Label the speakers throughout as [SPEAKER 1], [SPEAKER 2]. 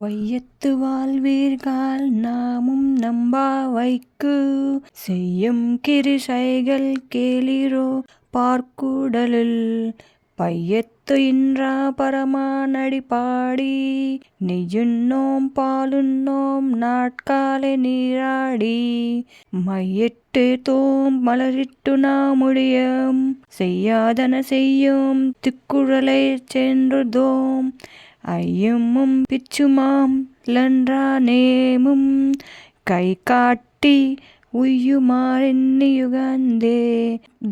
[SPEAKER 1] வையத்து வாழ்வீர்கள் நாமும் நம்பாவைக்கு செய்யும் கிரிசைகள் கேளிரோ பார்க்குடலில் பையத்து இன்றா பரமானடி பாடி நெய்யுண்ணோம் பாலுண்ணோம் நாட்காலை நீராடி மையிட்டு தோம் மலரிட்டு நாமுடியம் செய்யாதன செய்யும் திக்குழலை சென்றுதோம் ஐயமும் பிச்சுமாம் லன்றானேமும் கை காட்டி ఉయ్యుమారెన్నియుగందే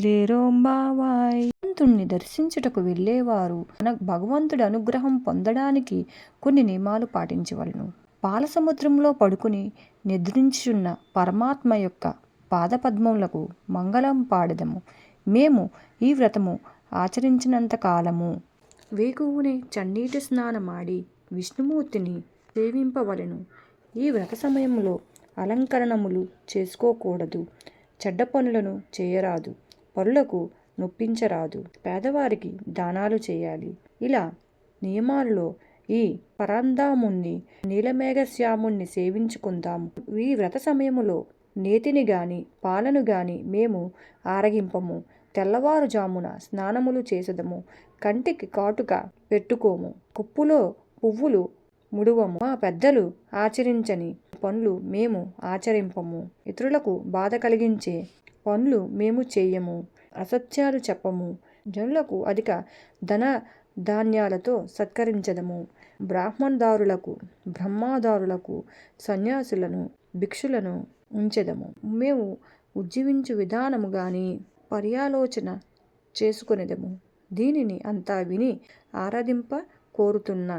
[SPEAKER 1] లేరోంబావాయ్. భగవంతుణ్ణి దర్శించుటకు వెళ్ళేవారు భగవంతుడి అనుగ్రహం పొందడానికి కొన్ని నియమాలు పాటించవలను. పాలసముద్రంలో పడుకుని నిద్రించుచున్న పరమాత్మ యొక్క పాదపద్మములకు మంగళం పాడెదము. మేము ఈ వ్రతము ఆచరించినంత కాలము వేకువనే చన్నీటి స్నానమాడి విష్ణుమూర్తిని సేవింపవలెను. ఈ వ్రత సమయంలో అలంకరణములు చేసుకోకూడదు, చెడ్డ పనులను చేయరాదు, పరులకు నొప్పించరాదు, పేదవారికి దానాలు చేయాలి. ఇలా నియమాలలో ఈ పరంధాముణ్ణి నీలమేఘశ్యాముణ్ణి సేవించుకుందాము. ఈ వ్రత సమయములో నేతిని గాని పాలను గాని మేము ఆరగింపము. తెల్లవారుజామున స్నానములు చేసదము. కంటికి కాటుక పెట్టుకోము. కుప్పులో పువ్వులు ముడువము. మా పెద్దలు ఆచరించని పనులు మేము ఆచరింపము. ఇతరులకు బాధ కలిగించే పనులు మేము చేయము. అసత్యాలు చెప్పము. జనులకు అధిక ధన ధాన్యాలతో సత్కరించదము. బ్రాహ్మణదారులకు బ్రహ్మదారులకు సన్యాసులను భిక్షులను ఉంచెదము. మేము ఉజ్జీవించు విధానము గాని పర్యాలోచన చేసుకొనిదము. దీనిని అంతా విని ఆరాధింప కోరుతున్నా